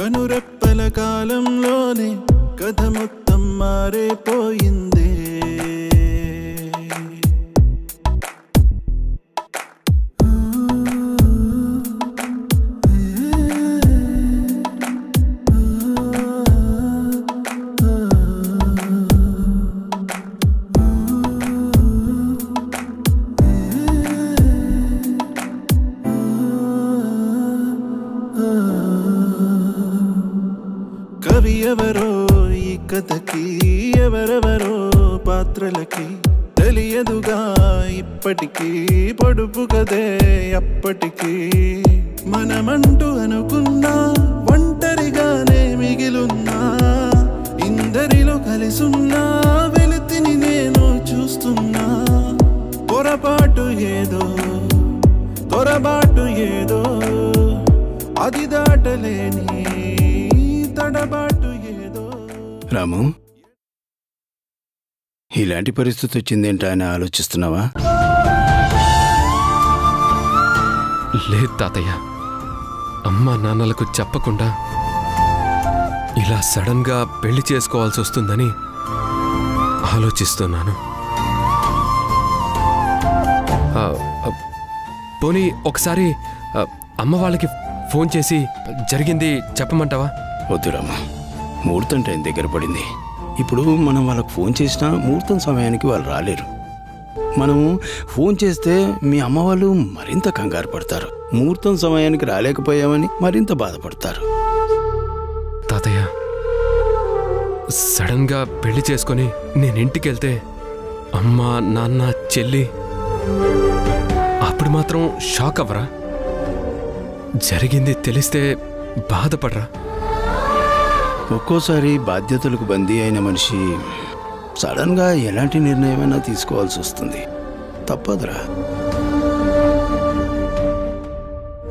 కనురెప్పల కాలంలోనే కథ మొత్తం మారిపోయిందే. కవి ఎవరో ఈ కథకి, ఎవరెవరో పాత్రలకి తెలియదుగా ఇప్పటికీ, పొడుపు కదే అప్పటికి. మనమంటూ అనుకున్నా ఒంటరిగానే మిగిలున్నా, ఇందరిలో కలిసున్నా వెలితిని నేను చూస్తున్నా. పొరపాటు ఏదో తొరబాటు ఏదో అది దాటలేని తడబాటు ఏదో. రాము, ఇలాంటి పరిస్థితి వచ్చిందేంటా అని ఆలోచిస్తున్నావా? లేదు తాతయ్య, అమ్మా నాన్నలకు చెప్పకుండా ఇలా సడన్గా పెళ్లి చేసుకోవాల్సి వస్తుందని ఆలోచిస్తున్నాను. పోనీ ఒకసారి అమ్మ వాళ్ళకి ఫోన్ చేసి జరిగింది చెప్పమంటావా? వద్దు రాము, ముహూర్తం టైం దగ్గర పడింది. ఇప్పుడు మనం వాళ్ళకు ఫోన్ చేసినా ముహూర్తం సమయానికి వాళ్ళు రాలేరు. మనము ఫోన్ చేస్తే మీ అమ్మ వాళ్ళు మరింత కంగారు పడతారు, ముహూర్తం సమయానికి రాలేకపోయామని మరింత బాధపడతారు. తాతయ్య, సడన్గా పెళ్లి చేసుకొని నేను ఇంటికి వెళ్తే అమ్మ నాన్న చెల్లి అప్పుడు మాత్రం షాక్ అవ్వరా? జరిగింది తెలిస్తే బాధపడరా? ఒక్కోసారి బాధ్యతలకు బందీ అయిన మనిషి సడన్గా ఎలాంటి నిర్ణయమైనా తీసుకోవాల్సి వస్తుంది. తప్పదురా.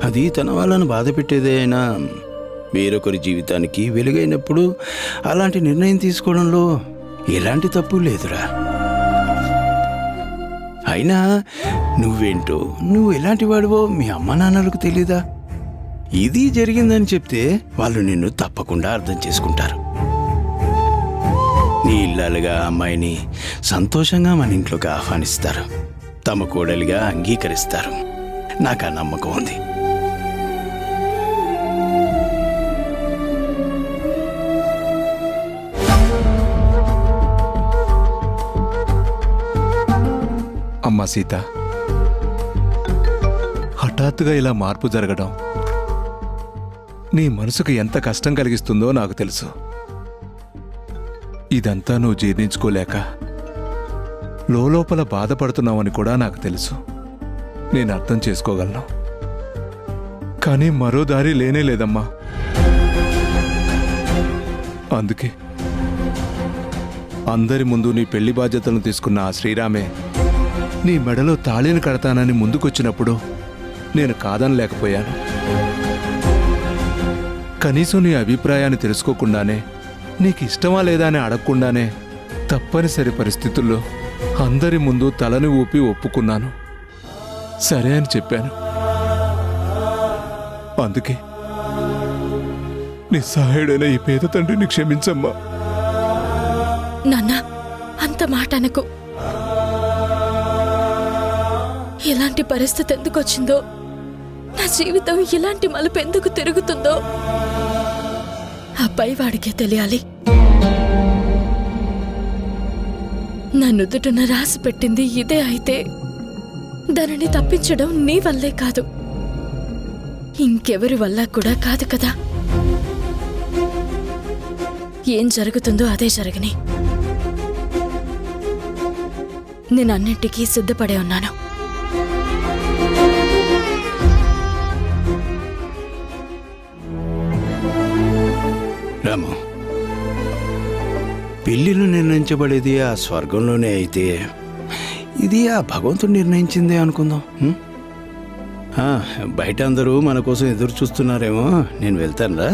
అది తన వాళ్ళను బాధ పెట్టేదే అయినా వేరొకరి జీవితానికి వెలుగైనప్పుడు అలాంటి నిర్ణయం తీసుకోవడంలో ఎలాంటి తప్పు లేదురా. అయినా నువ్వేంటో, నువ్వు ఎలాంటి వాడివో మీ అమ్మ నాన్నలకు తెలీదా? ఇది జరిగిందని చెప్తే వాళ్ళు నిన్ను తప్పకుండా అర్థం చేసుకుంటారు. నీ ఇల్లాలుగా అమ్మాయిని సంతోషంగా మన ఇంట్లోకి ఆహ్వానిస్తారు, తమ కోడలిగా అంగీకరిస్తారు. నాకు ఆ నమ్మకం ఉంది. అమ్మా సీత, హఠాత్తుగా ఇలా మార్పు జరగడం నీ మనసుకు ఎంత కష్టం కలిగిస్తుందో నాకు తెలుసు. ఇదంతా నువ్వు జీర్ణించుకోలేక లోపల బాధపడుతున్నావని కూడా నాకు తెలుసు. నేను అర్థం చేసుకోగలను. కానీ మరో దారి లేనే లేదమ్మా. అందుకే అందరి ముందు నీ పెళ్లి బాధ్యతలను తీసుకున్న ఆ శ్రీరామే నీ మెడలో తాళిని కడతానని ముందుకొచ్చినప్పుడు నేను కాదనలేకపోయాను. కనీసం నీ అభిప్రాయాన్ని తెలుసుకోకుండానే, నీకు ఇష్టమా లేదా అని అడగకుండానే తప్పనిసరి పరిస్థితుల్లో అందరి ముందు తలని ఊపి ఒప్పుకున్నాను. సరే అని చెప్పాను. అందుకే నిస్సహాయుడైన ఈ పేద తండ్రిని క్షమించమ్మా. నాన్న, అంత మాట అనకు. ఇలాంటి పరిస్థితి ఎందుకు వచ్చిందో, నా జీవితం ఇలాంటి మలుపు ఎందుకు తిరుగుతుందో ఆ పైవాడికే తెలియాలి. నా నుదుటన రాసి పెట్టింది ఇదే అయితే దానిని తప్పించడం నీ వల్లే కాదు, ఇంకెవరి వల్ల కూడా కాదు కదా. ఏం జరుగుతుందో అదే జరగని. నేను అన్నింటికీ సిద్ధపడే ఉన్నాను. రాము, పెళ్ళిళ్ళు నిర్ణయించబడేది ఆ స్వర్గంలోనే అయితే ఇది ఆ భగవంతుడు నిర్ణయించిందే అనుకుందాం. బయట అందరూ మన కోసం ఎదురు చూస్తున్నారేమో. నేను వెళ్తానురా.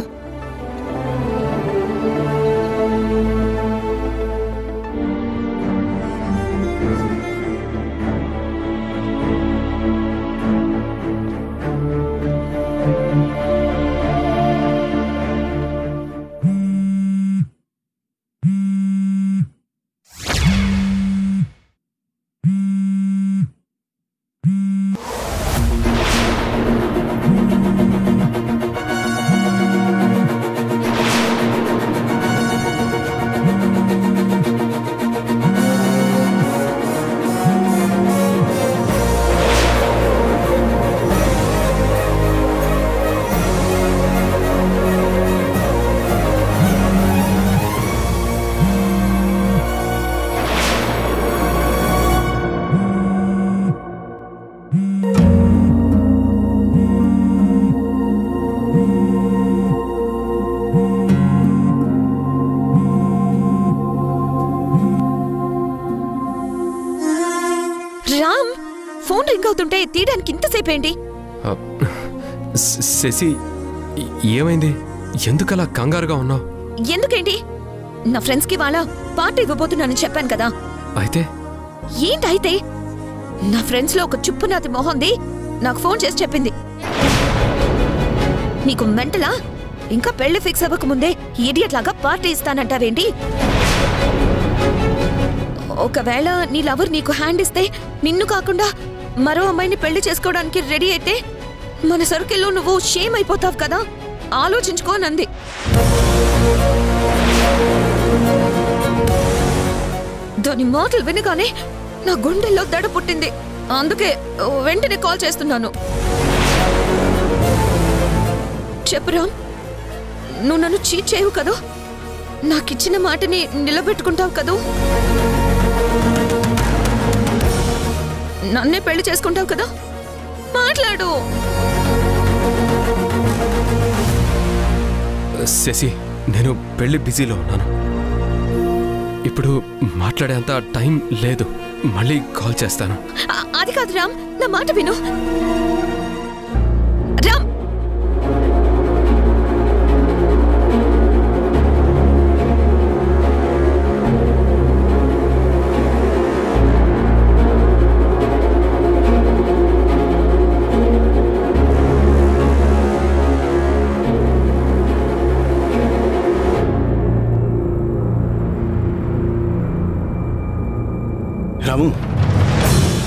రామ్, ఫోన్ రింగ్ అవుతుంటే తీయడానికి ఇంతసేపు ఏంటి? శశి, ఏమైంది? ఎందుకలా కంగారుగా ఉన్నావు? ఎందుకేంటి? నా ఫ్రెండ్స్ కి వాళ్ళ పార్టీ ఇవ్వబోతున్నానని చెప్పాను కదా. అయితే ఏంటైతే? నా ఫ్రెండ్స్ లో ఒక చుప్పునాతి మొహంది నాకు ఫోన్ చేసి చెప్పింది. నీకు మెంటలా? ఇంకా పెళ్లి ఫిక్స్ అవ్వకముందే ఇడియట్ లాగా పార్టీ ఇస్తానంటావేంటి? ఒకవేళ నీ లవర్ నీకు హ్యాండ్ ఇస్తే నిన్ను కాకుండా మరో అమ్మాయిని పెళ్లి చేసుకోవడానికి రెడీ అయితే మన సర్కిల్లో నువ్వు షేమ్ అయిపోతావు కదా, ఆలోచించుకోనంది. దాని మాటలు వినగానే నా గుండెల్లో దడ పుట్టింది. అందుకే వెంటనే కాల్ చేస్తున్నాను. చెప్పు రామ్, నువ్వు నన్ను చీట్ చేయవు కదూ? నాకిచ్చిన మాటని నిలబెట్టుకుంటావు కదూ? నన్నే పెళ్లి చేసుకుంటావు కదా? మాట్లాడు. శశి, నేను పెళ్లి బిజీలో ఉన్నాను. ఇప్పుడు మాట్లాడేంత టైం లేదు. మళ్ళీ కాల్ చేస్తాను. అది కాదు రామ్, నా మాట విను. రామ్, రాము,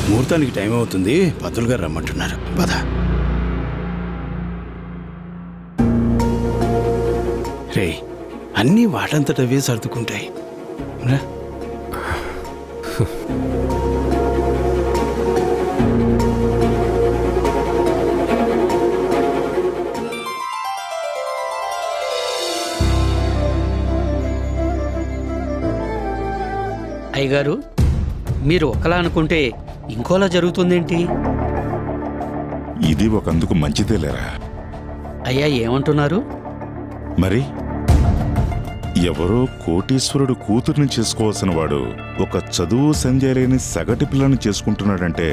ముహూర్తానికి టైం అవుతుంది, పంతులు గారు రమ్మంటున్నారు. పద. రే, అన్నీ వాటంతటవే సర్దుకుంటాయి. రా. అయ్యగారు, మీరు ఒకలా అనుకుంటే ఇంకోలా జరుగుతుందేంటి? ఇది ఒకందుకు మంచిదేలేరా. అయ్యా, ఏమంటున్నారు? మరి ఎవరో కోటీశ్వరుడు కూతుర్ని చేసుకోవాల్సిన వాడు ఒక చదువు సంజయ్ లేని సగటు పిల్లని చేసుకుంటున్నాడంటే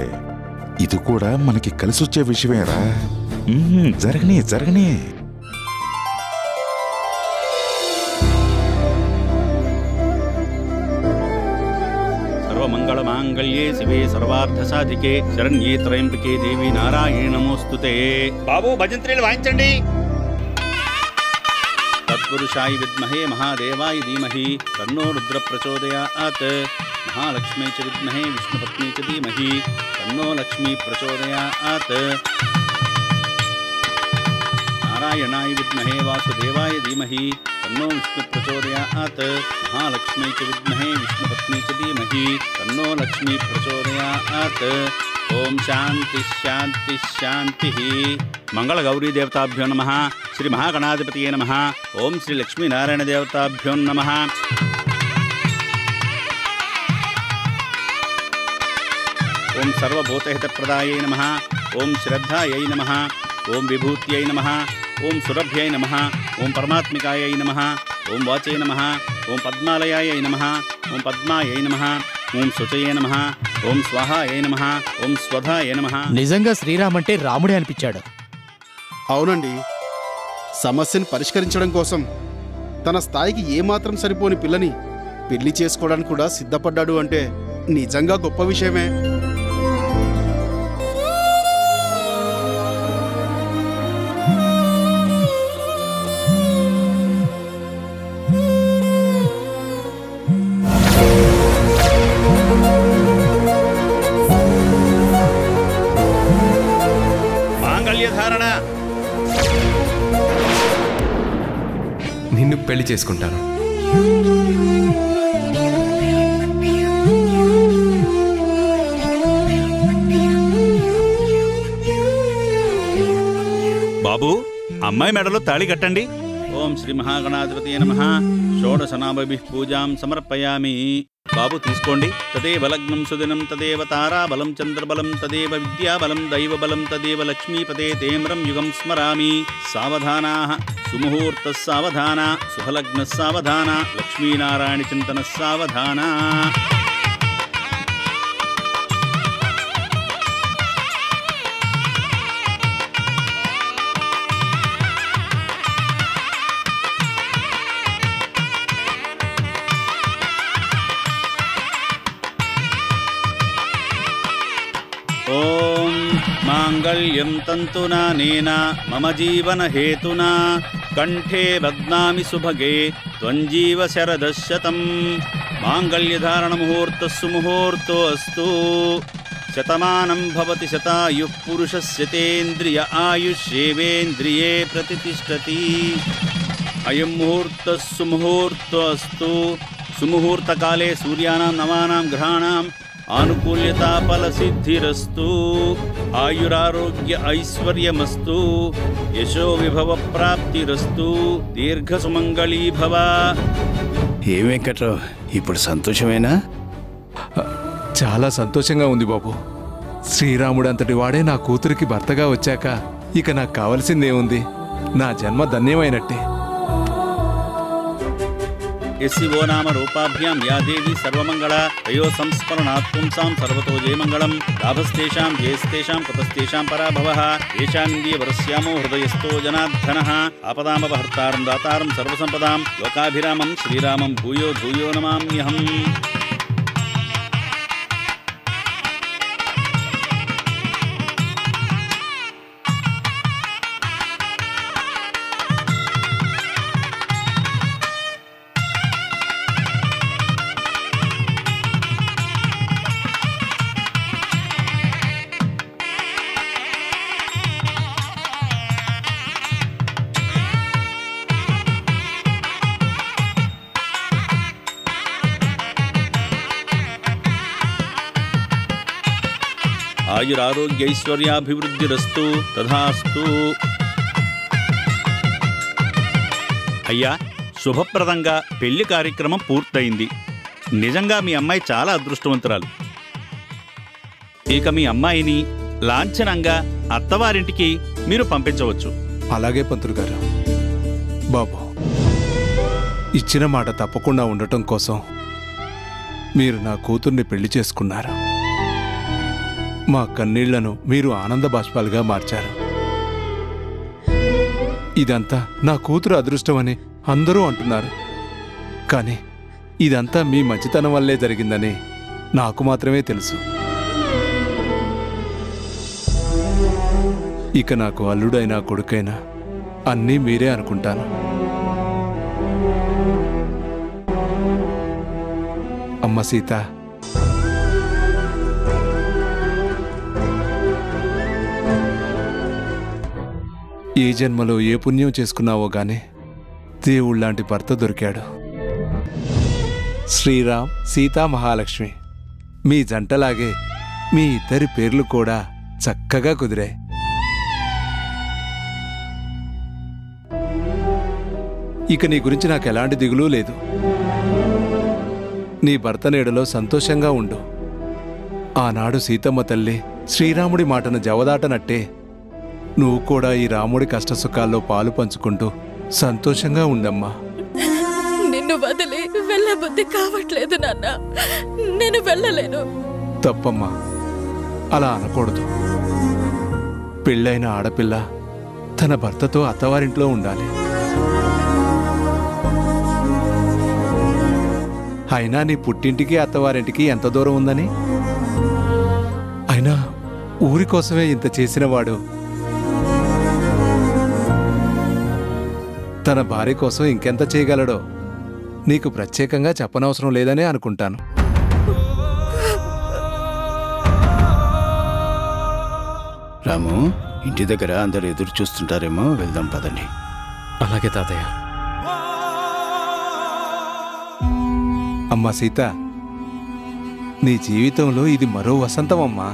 ఇది కూడా మనకి కలిసొచ్చే విషయమేరా. జరగని జరగని. మంగళమాంగళ్యే శివే సర్వార్థసాధికే శరణ్యే త్రయంబకే దేవి నారాయణి నమోస్తుతే. బాబు, భజంత్రీలు వాయించండి. తత్పురుషాయ విద్మహే మహాదేవాయ ధీమహి తన్నో రుద్ర ప్రచోదయాత్. మహాలక్ష్మీ చ విద్మహే విష్ణుపత్నీ చ ధీమహి తన్నో లక్ష్మీ ప్రచోదయాత్. నారాయణాయ విద్మహే వాసుదేవాయ ధీమహి తన్నో విష్ణు ప్రచోదయాత్. మహాలక్ష్మీ చ విద్మహే విష్ణుపత్నీ చ ధీమహి తన్నో లక్ష్మీ ప్రచోదయాత్. ఓం శాంతి శాంతి శాంతి. మంగళ గౌరీ దేవతాభ్యో నమః. శ్రీ మహాగణాధిపతియే నమః. ఓం శ్రీ లక్ష్మీనారాయణ దేవతాభ్యో నమః. ఓం సర్వభూతహితప్రదాయై నమః. ఓం శ్రద్ధాయై నమః. ఓం విభూత్యై నమః. ఓం సురభ్యై నమః. ఓం పరమాత్మికాయై నమః. ఓం వాచై నమః. ఓం పద్మాలయాయై నమః. ఓం పద్మాయై నమః. ఓం శుచయే నమః. ఓం స్వాహాయై నమః. ఓం స్వధాయై నమః. నిజంగా శ్రీరామ్ అంటే రాముడే అనిపించాడు. అవునండి, సమస్యను పరిష్కరించడం కోసం తన స్థాయికి ఏమాత్రం సరిపోని పిల్లని పెళ్లి చేసుకోవడానికి కూడా సిద్ధపడ్డాడు అంటే నిజంగా గొప్ప విషయమే. మాంగళ్యధారణ. నిన్ను పెళ్లి చేసుకుంటాను. బాబు, అమ్మాయి మెడలో తాళి కట్టండి. ఓం శ్రీ మహాగణాధిపతి నమః. షోడశనామభిః పూజాం సమర్పయామి. బాబు, తీసుకోండి. తదేవ లగ్నం సుదినం తదేవ తారాబలం చంద్రబలం తదేవ విద్యాబలం దైవబలం తదేవ లక్ష్మీపతే తేమ్రం యుగం స్మరామి. సావధానాః సుముహూర్తః సావధాన సుహలగ్నః సావధాన లక్ష్మీనారాయణ చింతనః సావధాన. ఓం మాంగళ్యం తంతునానేన మమ జీవన హేతునా కంఠే బధ్నామి సుభగే త్వంజీవ శరదశతం మాంగళ్యధారణ ముహూర్తస్సు ముహూర్తోస్తు శతమానం భవతి శతాయుః పురుషస్య తేంద్రియ ఆయుష్యేవేంద్రియే ప్రతిష్టతి అయం ముహూర్తస్సు ముహూర్తోస్తు సుముహూర్తకాలే సూర్యానాం నవానాం గ్రహాణాం ఆనుకూల్యతా ఫలసిద్ధిరస్తు ఆయురారోగ్య ఐశ్వర్యమస్తు యశో విభవ ప్రాప్తిరస్తు దీర్ఘ సుమంగళీ భవ. ఏం వెంకట్రావు, ఇప్పుడు సంతోషమేనా? చాలా సంతోషంగా ఉంది బాబు. శ్రీరాముడంతటి వాడే నా కూతురికి భర్తగా వచ్చాక ఇక నాకు కావలసిందేముంది? నా జన్మ ధన్యమైనట్టే. యస్యో నామ రూపాభ్యాం యా దేవి సర్వమంగళ తయో సంస్మరణాత్ పుంసాం సర్వతో జయమంగళం లాభస్తేషాం జయస్తేషాం కృతస్తేషాం పరాభవః ఏషామింద్రియ వరస్యామో హృదయస్థో జనార్దనః ఆపదామపహర్తారం దాతారం సర్వసంపదాం లోకాభిరామం శ్రీరామం భూయో భూయో నమామ్యహం. ఆయురారోగ్యైశ్వర్యాభివృద్ధిరస్తు తథాస్తు. అయ్యా, శుభప్రదంగా పెళ్లి కార్యక్రమం పూర్తయింది. నిజంగా మీ అమ్మాయి చాలా అదృష్టవంతురాలు. ఇక మీ అమ్మాయిని లాంఛనంగా అత్తవారింటికి మీరు పంపించవచ్చు. అలాగే పంతులు గారు. బాబు, ఇచ్చిన మాట తప్పకుండా ఉండటం కోసం మీరు నా కూతుర్ని పెళ్లి చేసుకున్నారు. మా కన్నీళ్లను మీరు ఆనంద బాష్పాలుగా మార్చారు. ఇదంతా నా కూతురు అదృష్టమని అందరూ అంటున్నారు. కానీ ఇదంతా మీ మంచితనం వల్లే జరిగిందని నాకు మాత్రమే తెలుసు. ఇక నాకు అల్లుడైనా కొడుకైనా అన్నీ మీరే అనుకుంటాను. అమ్మ సీత, ఏ జన్మలో ఏ పుణ్యం చేసుకున్నావో గాని దేవుళ్లాంటి భర్త దొరికాడు. శ్రీరామ్, సీతా మహాలక్ష్మి మీ జంటలాగే మీ ఇద్దరి పేర్లు కూడా చక్కగా కుదిరాయి. ఇక నీ గురించి నాకు ఎలాంటి దిగులు లేదు. నీ భర్త నీడలో సంతోషంగా ఉండు. ఆనాడు సీతమ్మ తల్లి శ్రీరాముడి మాటను జవదాటనట్టే నువ్వు కూడా ఈ రాముడి కష్టసుఖాల్లో పాలు పంచుకుంటూ సంతోషంగా ఉండమ్మా. నిన్ను వదిలి వెళ్ళబుద్ధి కావట్లేదు నాన్న. నేను వెళ్ళలేను. తప్పమ్మా, అలా అనకూడదు. పెళ్ళైన ఆడపిల్ల తన భర్తతో అత్తవారింట్లో ఉండాలి. అయినా నీ పుట్టింటికి అత్తవారింటికి ఎంత దూరం ఉందని? అయినా ఊరి కోసమే ఇంత చేసినవాడు తన భార్య కోసం ఇంకెంత చేయగలడో నీకు ప్రత్యేకంగా చెప్పనవసరం లేదనే అనుకుంటాను. రాము, ఇంటి దగ్గర అందరు ఎదురు చూస్తుంటారేమో, వెళ్దాం పదండి. అలాగే తాతయ్య. అమ్మా సీత, నీ జీవితంలో ఇది మరో వసంతం అమ్మా.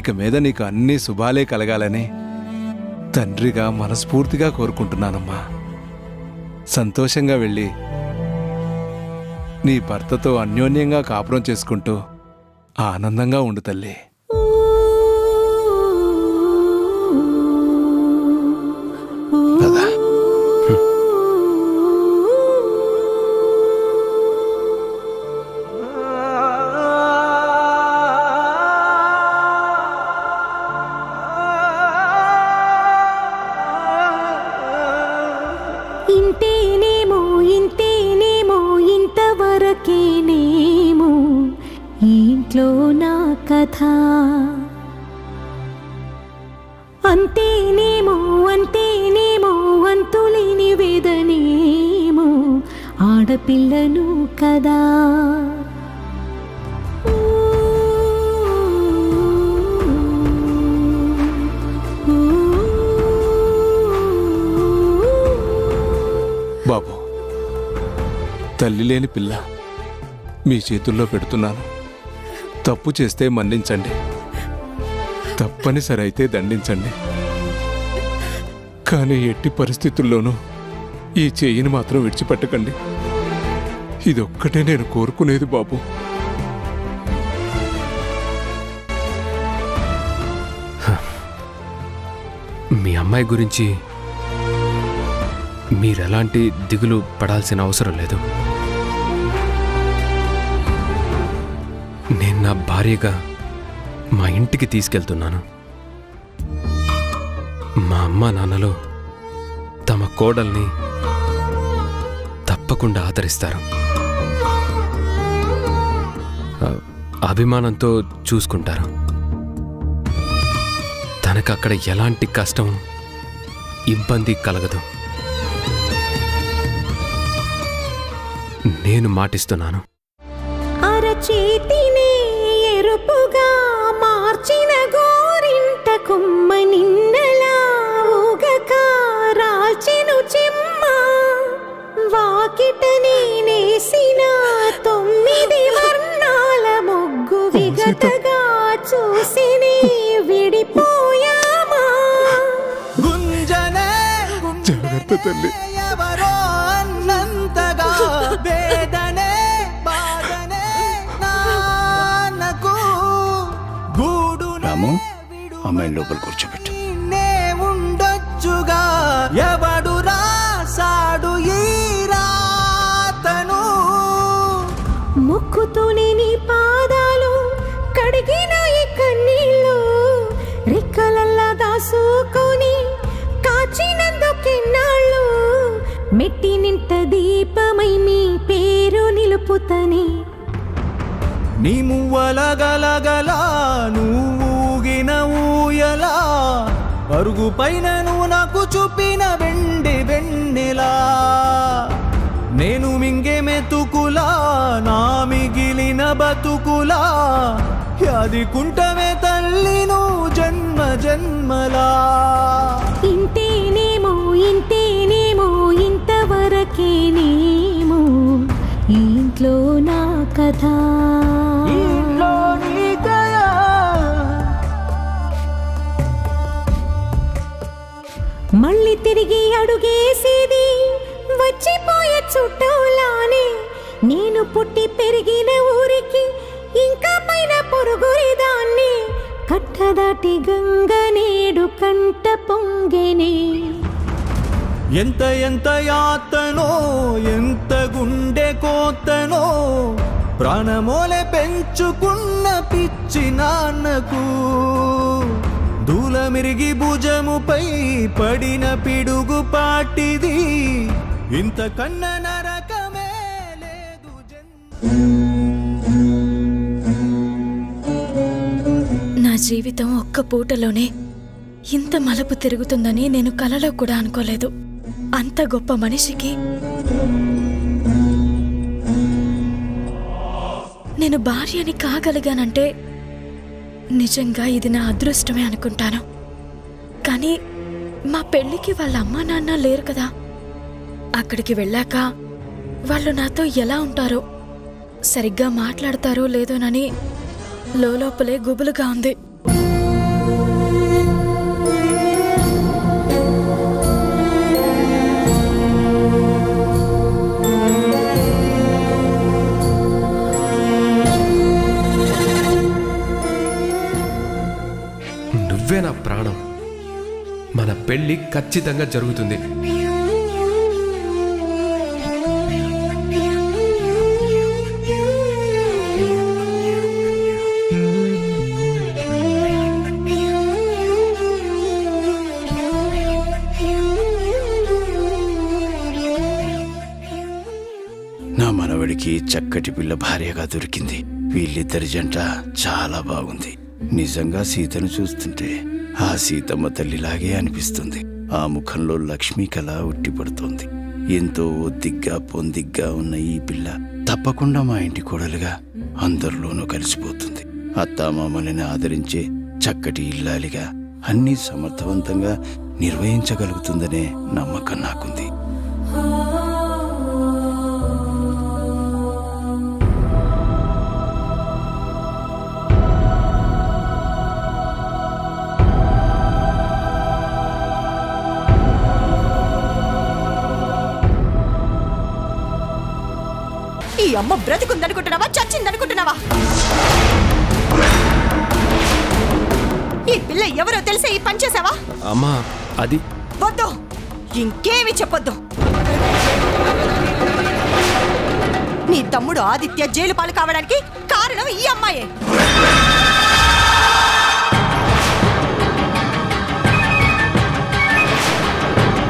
ఇక మీద నీకు అన్ని శుభాలే కలగాలని తండ్రిగా మనస్ఫూర్తిగా కోరుకుంటున్నానమ్మా. సంతోషంగా వెళ్ళి నీ భర్తతో అన్యోన్యంగా కాపురం చేసుకుంటూ ఆనందంగా ఉండు తల్లి. ఇంతవరకేనేమో ఇంట్లో నా కథ అంతేనేమో అంతేనేమో అంతులేని వేదనేమో ఆడపిల్లను కదా. బాబు, తల్లి లేని పిల్ల మీ చేతుల్లో పెడుతున్నాను. తప్పు చేస్తే మన్నించండి, తప్పనిసరి అయితే దండించండి. కానీ ఎట్టి పరిస్థితుల్లోనూ ఈ చెయ్యిని మాత్రం విడిచిపెట్టకండి. ఇదొక్కటే నేను కోరుకునేది బాబు. మీ అమ్మాయి గురించి మీరెలాంటి దిగులు పడాల్సిన అవసరం లేదు. నేను నా భార్యగా మా ఇంటికి తీసుకెళ్తున్నాను. మా అమ్మా నాన్నలు తమ కోడల్ని తప్పకుండా ఆదరిస్తారు. అభిమానంతో చూసుకుంటారు. తనకు అక్కడ ఎలాంటి కష్టం ఇబ్బంది కలగదు. నేను మాటిస్తున్నాను. అరచేతిని ఎరుపుగా మార్చిన గోరింట కొమ్మ నిన్నలా ఊగక రాల్చెను చెమ్మ. వాకిట నేనేసిన 9 వర్ణాల ముగ్గు విగతగా చూసిని విడిపోయామా. జాగ్రత్త తల్లి. రాము, అమ్మాయిని లోపల కూర్చోబెట్టు. ఉండొచ్చుగా ఎవడు రాసాడు ఈ రాతను. ముక్కుతోనే నీ పాదాలు కడిగిన ఈ కన్నీళ్ళు రెక్కలల్లా దాసుకొని కాచినందుకెన్నాళ్ళు. మెట్టి నింట దీపమై మీ పేరు నిలుపుతని. నీ మువ్వల గలగలా నువ్వుగిన ఊయలా పరుగు పైన నువ్వు నాకు చూపిన వెండి వెన్నెలా. నేను మింగే మెతుకులా నా మిగిలిన బతుకులా యాదికుంటమే తల్లి నువ్వు జన్మ జన్మలా. ఇంతేనేమో ఇంతేనేమో ఇంతవరకేనేమో ఇంట్లో నా కథ. మళ్ళీ తిరిగి అడుగేసేది వచ్చిపోయే చుట్టూలానే. నేను పుట్టి పెరిగిన ఊరికి ఇంకా పైన పొరుగురిదాన్ని. కట్టదాటి గంగ నేడు కంట పొంగెనే. ఎంత ఎంత యాతనో ఎంత గుండె కోతనో ప్రాణమోలే పెంచుకున్న పిచ్చి నాన్నకు. దూలమిరిగి భుజముపై పడిన పిడుగు పాటిది ఇంతకన్న నరకమే లేదు. నా జీవితం ఒక్క పూటలోనే ఇంత మలుపు తిరుగుతుందని నేను కలలో కూడా అనుకోలేదు. అంత గొప్ప మనిషికి నేను భార్యని కాగలిగానంటే నిజంగా ఇది నా అదృష్టమే అనుకుంటాను. కానీ మా పెళ్ళికి వాళ్ళ అమ్మా నాన్న లేరు కదా. అక్కడికి వెళ్ళాక వాళ్ళు నాతో ఎలా ఉంటారో, సరిగ్గా మాట్లాడతారో లేదోనని లోపలే గుబులుగా ఉంది. నువ్వే నా ప్రాణం. మన పెళ్ళి ఖచ్చితంగా జరుగుతుంది. నా మనవడికి చక్కటి పిల్ల భార్యగా దొరికింది. వీళ్ళిద్దరి జంట చాలా బాగుంది. నిజంగా సీతను చూస్తుంటే ఆ సీతమ్మ తల్లిలాగే అనిపిస్తుంది. ఆ ముఖంలో లక్ష్మీ కళ ఉట్టిపడుతోంది. ఎంతో ఒద్దిగ్గా పొందిగ్గా ఉన్న ఈ పిల్ల తప్పకుండా మా ఇంటి కోడలుగా అందరిలోనూ కలిసిపోతుంది. అత్తామామల్ని ఆదరించే చక్కటి ఇల్లాలిగా అన్నీ సమర్థవంతంగా నిర్వహించగలుగుతుందనే నమ్మకం నాకుంది. ఈ అమ్మ బ్రతికుందనుకుంటున్నావా, చచ్చిందనుకుంటున్నావా? ఈ పిల్ల ఎవరో తెలిసే ఈ పని చేసావా? అమ్మా అది వద్దు, ఇంకేమి చెప్పొద్దు. నీ తమ్ముడు ఆదిత్య జైలు పాలు కావడానికి కారణం ఈ అమ్మాయే.